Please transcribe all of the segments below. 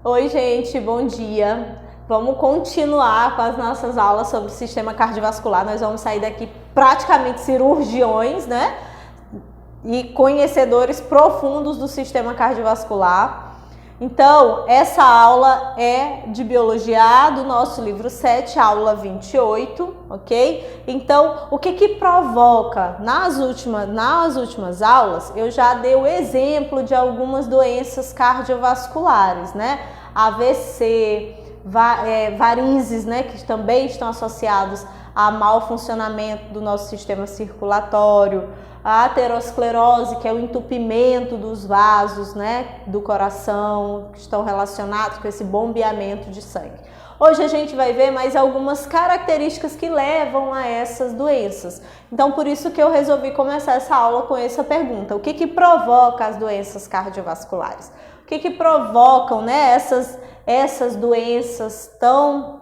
Oi, gente, bom dia. Vamos continuar com as nossas aulas sobre o sistema cardiovascular. Nós vamos sair daqui praticamente cirurgiões, né? E conhecedores profundos do sistema cardiovascular. Então, essa aula é de biologia A do nosso livro 7, aula 28, ok? Então, o que provoca? Nas últimas aulas, eu já dei o exemplo de algumas doenças cardiovasculares, né? AVC, varizes, né? Que também estão associados a mau funcionamento do nosso sistema circulatório, a aterosclerose, que é o entupimento dos vasos, né, do coração, que estão relacionados com esse bombeamento de sangue. Hoje a gente vai ver mais algumas características que levam a essas doenças. Então, por isso que eu resolvi começar essa aula com essa pergunta. O que provoca as doenças cardiovasculares? O que provocam, né, essas doenças tão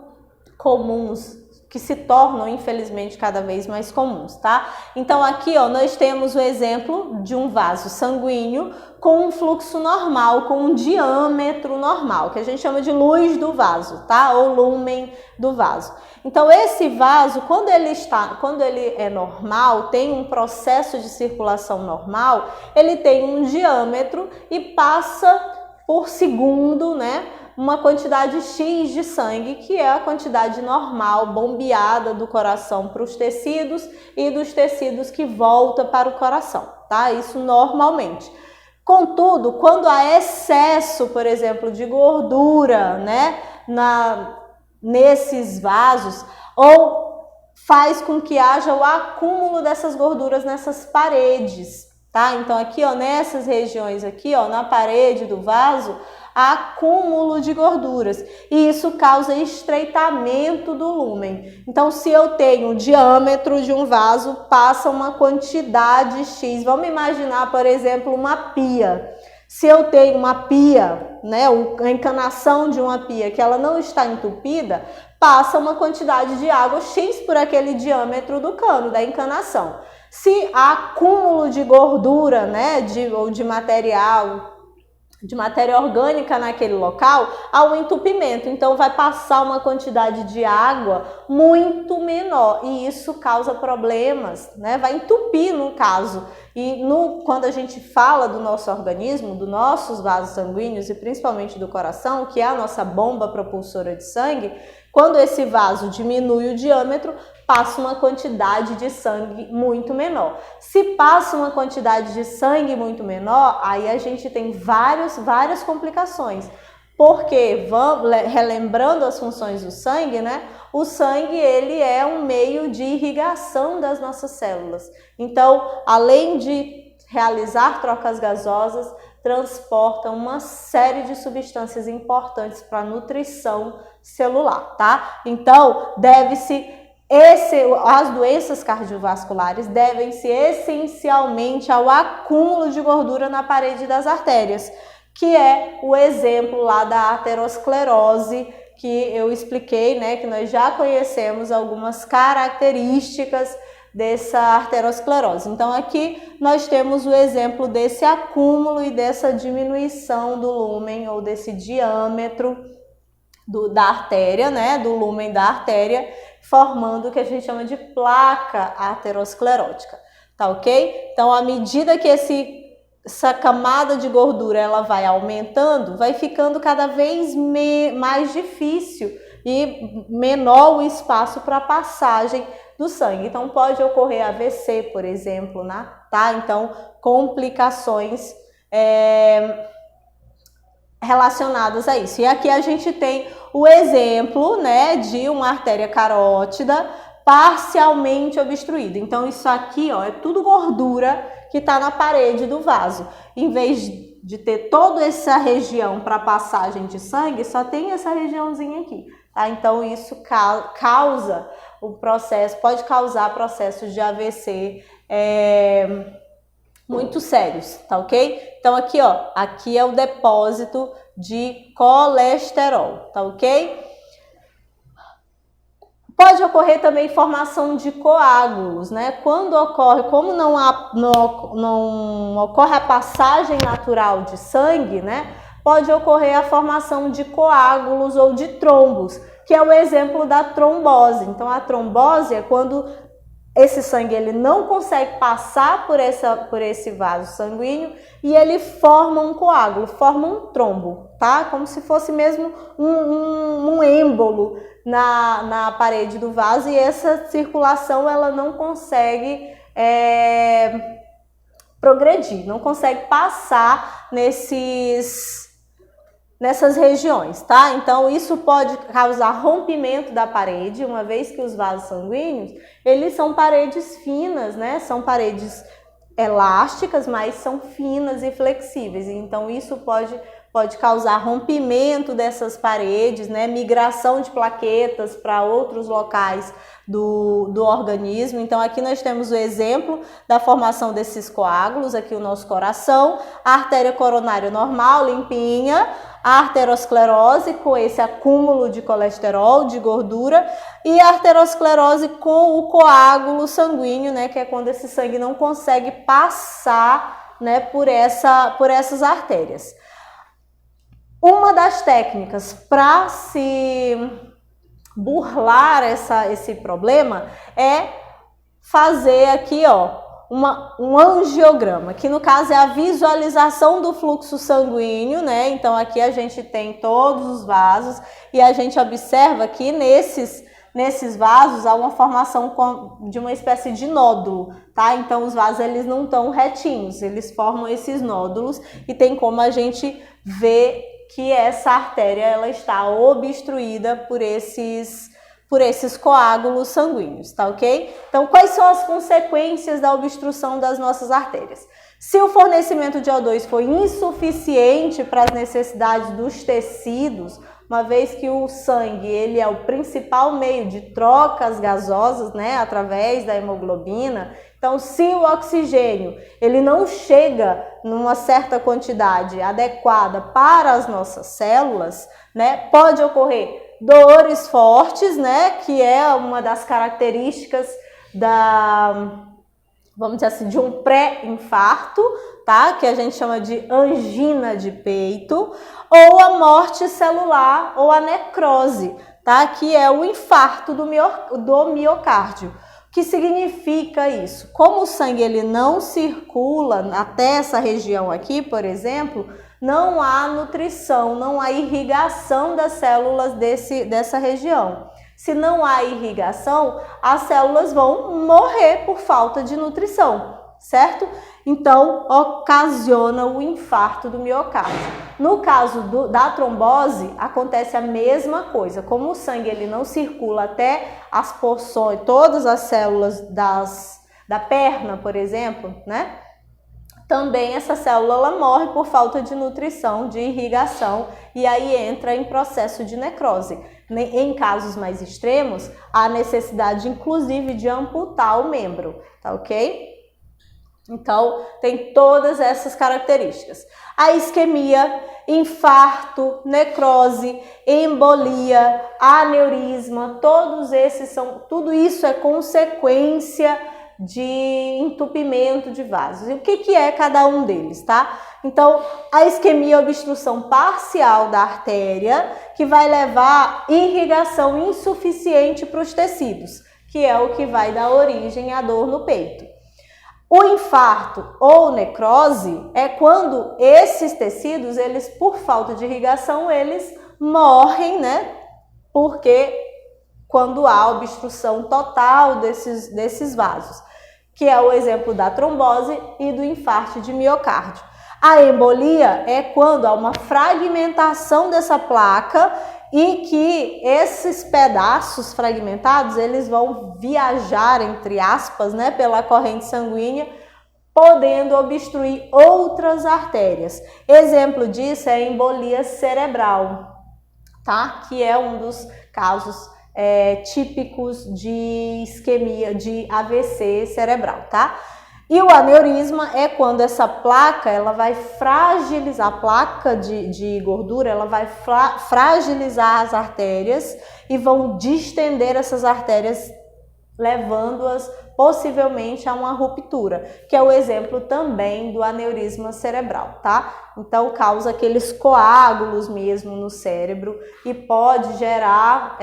comuns, que se tornam, infelizmente, cada vez mais comuns, tá? Então, aqui, ó, nós temos o exemplo de um vaso sanguíneo com um fluxo normal, com um diâmetro normal, que a gente chama de luz do vaso, tá? Ou lúmen do vaso. Então, esse vaso, quando ele é normal, tem um processo de circulação normal, ele tem um diâmetro e passa por segundo, né, uma quantidade X de sangue, que é a quantidade normal bombeada do coração para os tecidos e dos tecidos que volta para o coração, tá? Isso normalmente. Contudo, quando há excesso, por exemplo, de gordura, né, nesses vasos, ou faz com que haja o acúmulo dessas gorduras nessas paredes, tá? Então aqui, ó, nessas regiões aqui, ó, na parede do vaso, há acúmulo de gorduras e isso causa estreitamento do lúmen. Então, se eu tenho o diâmetro de um vaso, passa uma quantidade X. Vamos imaginar, por exemplo, uma pia. Se eu tenho uma pia, né, a encanação de uma pia que ela não está entupida, passa uma quantidade de água X por aquele diâmetro do cano, da encanação. Se há acúmulo de gordura, né, ou de matéria orgânica naquele local, há um entupimento, então vai passar uma quantidade de água muito menor e isso causa problemas, né? Vai entupir no caso. E quando a gente fala do nosso organismo, dos nossos vasos sanguíneos e principalmente do coração, que é a nossa bomba propulsora de sangue, quando esse vaso diminui o diâmetro, passa uma quantidade de sangue muito menor. Se passa uma quantidade de sangue muito menor, aí a gente tem várias complicações. Porque, relembrando as funções do sangue, né? O sangue, ele é um meio de irrigação das nossas células. Então, além de realizar trocas gasosas, transporta uma série de substâncias importantes para a nutrição celular, tá? Então, as doenças cardiovasculares devem-se essencialmente ao acúmulo de gordura na parede das artérias, que é o exemplo lá da aterosclerose, que eu expliquei, né, que nós já conhecemos algumas características dessa arteriosclerose. Então, aqui nós temos o exemplo desse acúmulo e dessa diminuição do lúmen ou desse diâmetro da artéria, né, do lúmen da artéria, formando o que a gente chama de placa aterosclerótica, tá ok? Então, à medida que essa camada de gordura ela vai aumentando, vai ficando cada vez mais difícil e menor o espaço para a passagem do sangue. Então, pode ocorrer AVC, por exemplo, né? Tá? Então, complicações relacionadas a isso. E aqui a gente tem o exemplo, né, de uma artéria carótida parcialmente obstruída. Então, isso aqui, ó, é tudo gordura que está na parede do vaso. Em vez de ter toda essa região para passagem de sangue, só tem essa regiãozinha aqui, tá? Então, isso causa pode causar processos de AVC muito sérios, tá ok? Então, aqui, ó, aqui é o depósito de colesterol, tá ok? Pode ocorrer também formação de coágulos, né? Quando ocorre, como não ocorre a passagem natural de sangue, né? pode ocorrer a formação de coágulos ou de trombos, que é o exemplo da trombose. Então, a trombose é quando esse sangue ele não consegue passar por esse vaso sanguíneo e ele forma um coágulo, forma um trombo, tá? Como se fosse mesmo um êmbolo na parede do vaso, e essa circulação ela não consegue progredir, não consegue passar nessas regiões, tá? Então, isso pode causar rompimento da parede, uma vez que os vasos sanguíneos, eles são paredes finas, né? São paredes elásticas, mas são finas e flexíveis. Então, isso pode causar rompimento dessas paredes, né? Migração de plaquetas para outros locais do organismo. Então, aqui nós temos o exemplo da formação desses coágulos, aqui o nosso coração, a artéria coronária normal, limpinha, a arteriosclerose com esse acúmulo de colesterol, de gordura, e a arteriosclerose com o coágulo sanguíneo, né, que é quando esse sangue não consegue passar, né, por essas artérias. Uma das técnicas para se burlar esse problema é fazer aqui, ó, um angiograma, que no caso é a visualização do fluxo sanguíneo, né? Então aqui a gente tem todos os vasos e a gente observa que nesses vasos há uma formação de uma espécie de nódulo, tá? Então os vasos eles não estão retinhos, eles formam esses nódulos e tem como a gente ver que essa artéria ela está obstruída por esses coágulos sanguíneos, tá ok? Então, quais são as consequências da obstrução das nossas artérias? Se o fornecimento de O2 for insuficiente para as necessidades dos tecidos, uma vez que o sangue ele é o principal meio de trocas gasosas, né, através da hemoglobina, então se o oxigênio ele não chega numa certa quantidade adequada para as nossas células, né, pode ocorrer dores fortes, né, que é uma das características vamos dizer assim, de um pré-infarto, tá? Que a gente chama de angina de peito, ou a morte celular ou a necrose, tá? Que é o infarto do miocárdio. O que significa isso? Como o sangue ele não circula até essa região aqui, por exemplo, não há nutrição, não há irrigação das células dessa região. Se não há irrigação, as células vão morrer por falta de nutrição, certo? Então, ocasiona o infarto do miocárdio. No caso da trombose, acontece a mesma coisa. Como o sangue ele não circula até as porções, todas as células da perna, por exemplo, né? Também essa célula ela morre por falta de nutrição, de irrigação, e aí entra em processo de necrose. Em casos mais extremos, há necessidade inclusive de amputar o membro, tá ok? Então, tem todas essas características. A isquemia, infarto, necrose, embolia, aneurisma, tudo isso é consequência de entupimento de vasos. E o que é cada um deles, tá? Então, a isquemia é a obstrução parcial da artéria, que vai levar irrigação insuficiente para os tecidos, que é o que vai dar origem à dor no peito. O infarto ou necrose é quando esses tecidos, eles, por falta de irrigação, eles morrem, né? Porque quando há obstrução total desses vasos, que é o exemplo da trombose e do infarto de miocárdio. A embolia é quando há uma fragmentação dessa placa e que esses pedaços fragmentados, eles vão viajar, entre aspas, né, pela corrente sanguínea, podendo obstruir outras artérias. Exemplo disso é a embolia cerebral, tá? Que é um dos casos típicos de isquemia, de AVC cerebral, tá? E o aneurisma é quando essa placa, ela vai fragilizar, a placa de gordura, ela vai fragilizar as artérias e vão distender essas artérias, levando-as possivelmente a uma ruptura, que é o exemplo também do aneurisma cerebral, tá? Então causa aqueles coágulos mesmo no cérebro e pode gerar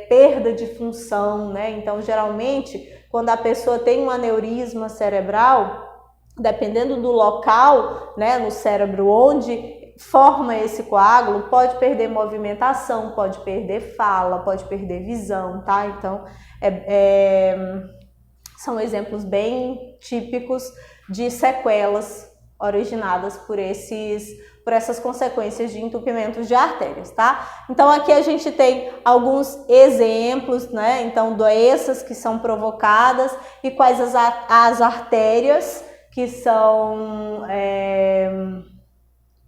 perda de função, né? Então geralmente quando a pessoa tem um aneurisma cerebral, dependendo do local, né, no cérebro onde forma esse coágulo, pode perder movimentação, pode perder fala, pode perder visão, tá? Então, são exemplos bem típicos de sequelas originadas por essas consequências de entupimentos de artérias, tá? Então, aqui a gente tem alguns exemplos, né? Então, doenças que são provocadas e quais as artérias que são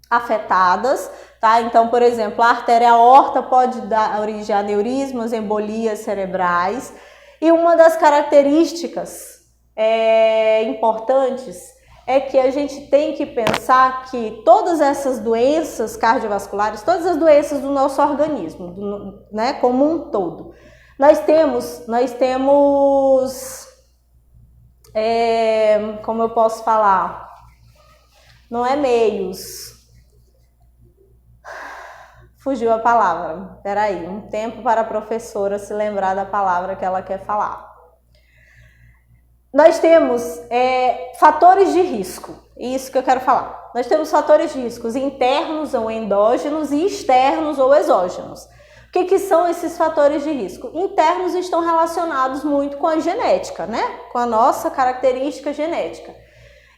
afetadas, tá? Então, por exemplo, a artéria aorta pode dar origem a aneurismas, embolias cerebrais. E uma das características importantes é que a gente tem que pensar que todas essas doenças cardiovasculares, todas as doenças do nosso organismo, né, como um todo, nós temos como eu posso falar, não é meios, fugiu a palavra, peraí, um tempo para a professora se lembrar da palavra que ela quer falar. Nós temos fatores de risco, isso que eu quero falar. Nós temos fatores de riscos internos ou endógenos e externos ou exógenos. O que são esses fatores de risco? Internos estão relacionados muito com a genética, né? Com a nossa característica genética.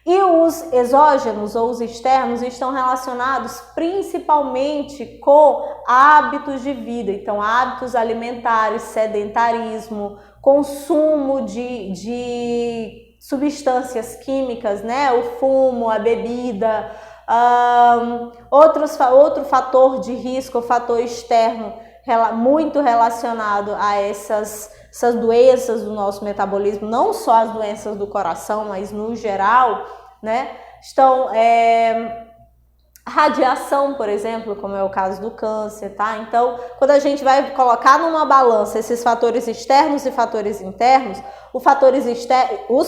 E os exógenos ou os externos estão relacionados principalmente com hábitos de vida, então hábitos alimentares, sedentarismo, consumo de substâncias químicas, né? O fumo, a bebida, outro fator de risco, o fator externo, muito relacionado a essas doenças do nosso metabolismo, não só as doenças do coração, mas no geral, né? Estão radiação, por exemplo, como é o caso do câncer, tá? Então, quando a gente vai colocar numa balança esses fatores externos e fatores internos, os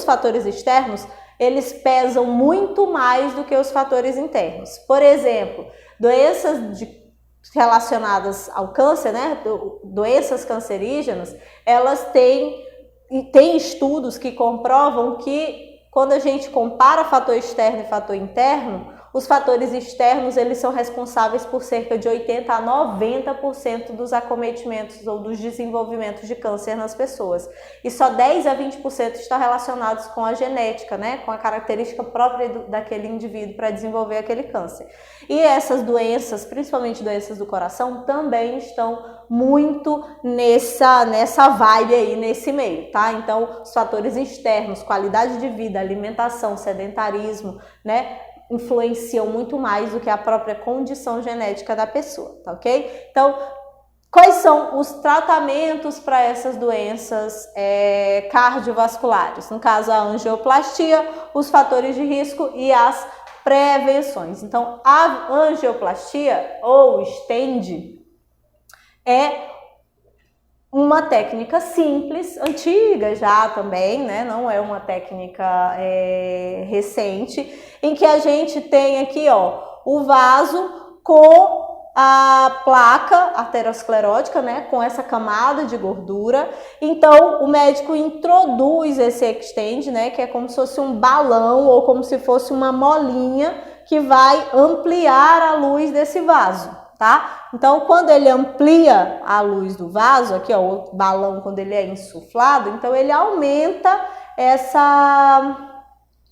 fatores externos, eles pesam muito mais do que os fatores internos. Por exemplo, doenças relacionadas ao câncer, né? Doenças cancerígenas, elas têm estudos que comprovam que quando a gente compara fator externo e fator interno, os fatores externos, eles são responsáveis por cerca de 80% a 90% dos acometimentos ou dos desenvolvimentos de câncer nas pessoas. E só 10% a 20% estão relacionados com a genética, né? Com a característica própria daquele indivíduo para desenvolver aquele câncer. E essas doenças, principalmente doenças do coração, também estão muito nessa vibe aí, nesse meio, tá? Então, os fatores externos, qualidade de vida, alimentação, sedentarismo, né? Influenciam muito mais do que a própria condição genética da pessoa, tá ok? Então, quais são os tratamentos para essas doenças cardiovasculares? No caso, a angioplastia, os fatores de risco e as prevenções. Então, a angioplastia ou stent é uma técnica simples, antiga já também, né? Não é uma técnica recente, em que a gente tem aqui, ó, o vaso com a placa arteriosclerótica, né? Com essa camada de gordura. Então, o médico introduz esse extend, né? Que é como se fosse um balão ou como se fosse uma molinha que vai ampliar a luz desse vaso. Tá? Então, quando ele amplia a luz do vaso, aqui ó, o balão quando ele é insuflado, então ele aumenta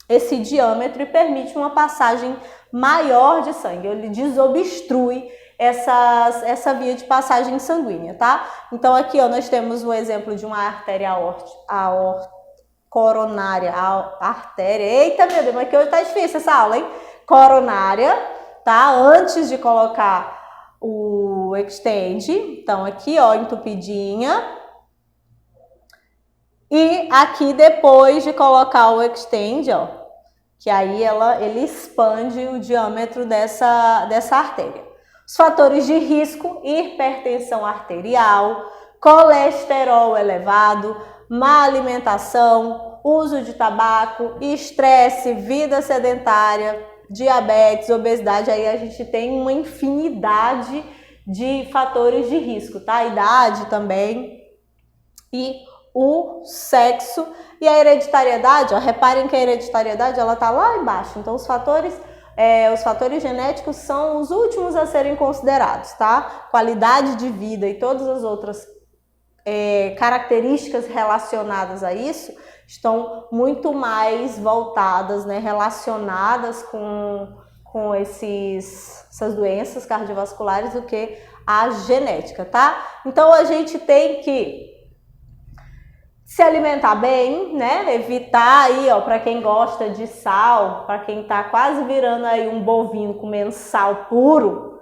esse diâmetro e permite uma passagem maior de sangue, ele desobstrui essa via de passagem sanguínea, tá? Então aqui ó, nós temos o exemplo de uma artéria coronária, artéria, eita meu Deus, mas que hoje tá difícil essa aula, hein? Coronária, tá? Antes de colocar o extend, então aqui ó, entupidinha, e aqui depois de colocar o extend, ó, que aí ele expande o diâmetro dessa artéria. Os fatores de risco: hipertensão arterial, colesterol elevado, má alimentação, uso de tabaco, estresse, vida sedentária, diabetes, obesidade. Aí a gente tem uma infinidade de fatores de risco, tá? A idade também e o sexo e a hereditariedade. Ó, reparem que a hereditariedade ela tá lá embaixo. Então os fatores genéticos são os últimos a serem considerados, tá? Qualidade de vida e todas as outras características relacionadas a isso estão muito mais voltadas, né, relacionadas com essas doenças cardiovasculares do que a genética, tá? Então a gente tem que se alimentar bem, né? Evitar aí, ó, para quem gosta de sal, para quem tá quase virando aí um bovino comendo sal puro,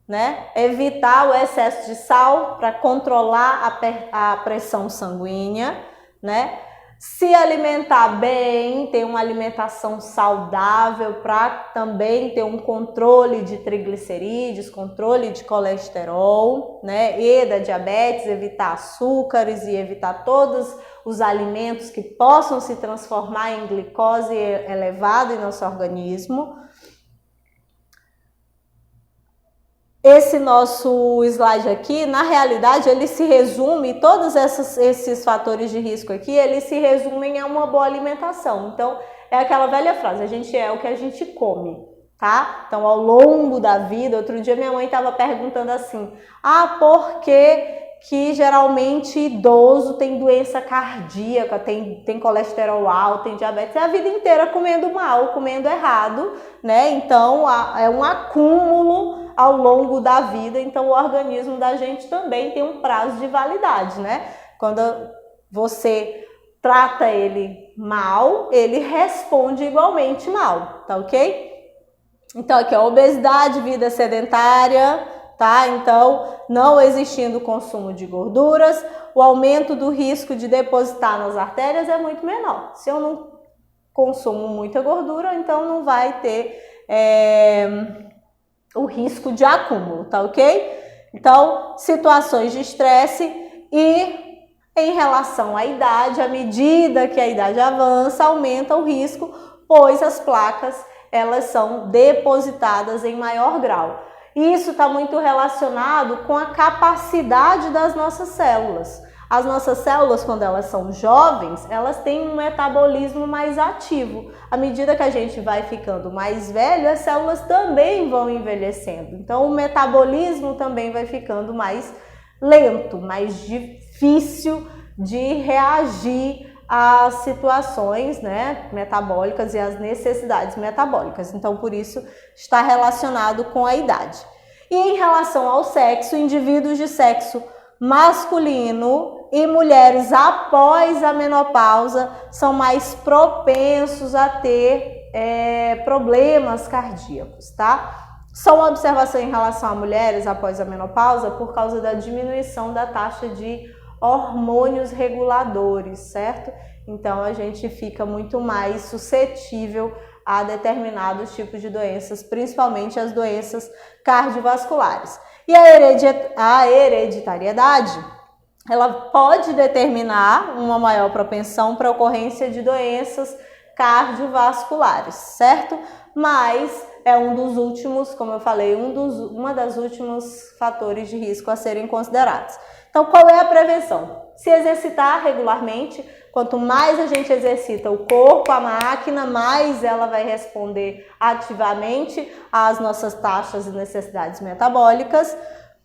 né? Evitar o excesso de sal para controlar a pressão sanguínea, né? Se alimentar bem, ter uma alimentação saudável para também ter um controle de triglicerídeos, controle de colesterol, né? E da diabetes, evitar açúcares e evitar todos os alimentos que possam se transformar em glicose elevada em nosso organismo. Esse nosso slide aqui, na realidade, ele se resume, todos esses fatores de risco aqui, eles se resumem a uma boa alimentação. Então, é aquela velha frase, a gente é o que a gente come, tá? Então, ao longo da vida, outro dia minha mãe estava perguntando assim, por que geralmente idoso tem doença cardíaca, tem colesterol alto, tem diabetes, é a vida inteira comendo mal, comendo errado, né? Então, é um acúmulo ao longo da vida, então o organismo da gente também tem um prazo de validade, né? Quando você trata ele mal, ele responde igualmente mal, tá ok? Então aqui, ó, obesidade, vida sedentária, tá? Então, não existindo consumo de gorduras, o aumento do risco de depositar nas artérias é muito menor. Se eu não consumo muita gordura, então não vai ter o risco de acúmulo, tá ok? Então, situações de estresse e em relação à idade, à medida que a idade avança, aumenta o risco, pois as placas, elas são depositadas em maior grau. Isso está muito relacionado com a capacidade das nossas células. As nossas células, quando elas são jovens, elas têm um metabolismo mais ativo. À medida que a gente vai ficando mais velho, as células também vão envelhecendo. Então, o metabolismo também vai ficando mais lento, mais difícil de reagir às situações, né, metabólicas e às necessidades metabólicas. Então, por isso, está relacionado com a idade. E em relação ao sexo, indivíduos de sexo masculino e mulheres após a menopausa são mais propensos a ter problemas cardíacos, tá? Só uma observação em relação a mulheres após a menopausa por causa da diminuição da taxa de hormônios reguladores, certo? Então a gente fica muito mais suscetível a determinados tipos de doenças, principalmente as doenças cardiovasculares. E a hereditariedade, ela pode determinar uma maior propensão para a ocorrência de doenças cardiovasculares, certo? Mas é um dos últimos, como eu falei, uma das últimos fatores de risco a serem considerados. Então, qual é a prevenção? Se exercitar regularmente. Quanto mais a gente exercita o corpo, a máquina, mais ela vai responder ativamente às nossas taxas e necessidades metabólicas.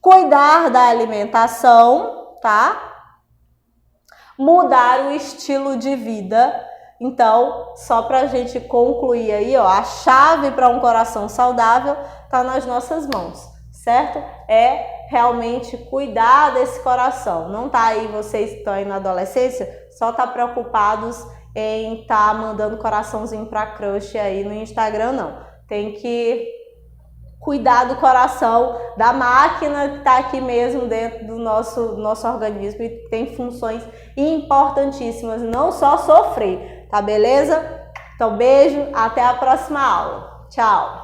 Cuidar da alimentação, tá? Mudar o estilo de vida. Então, só para a gente concluir aí, ó, a chave para um coração saudável está nas nossas mãos, certo? É realmente cuidar desse coração. Não tá aí, vocês que estão aí na adolescência, só tá preocupados em estar mandando coraçãozinho para crush aí no Instagram, não. Tem que cuidar do coração, da máquina que tá aqui mesmo dentro do nosso organismo e tem funções importantíssimas, não só sofrer, tá beleza? Então, beijo, até a próxima aula. Tchau!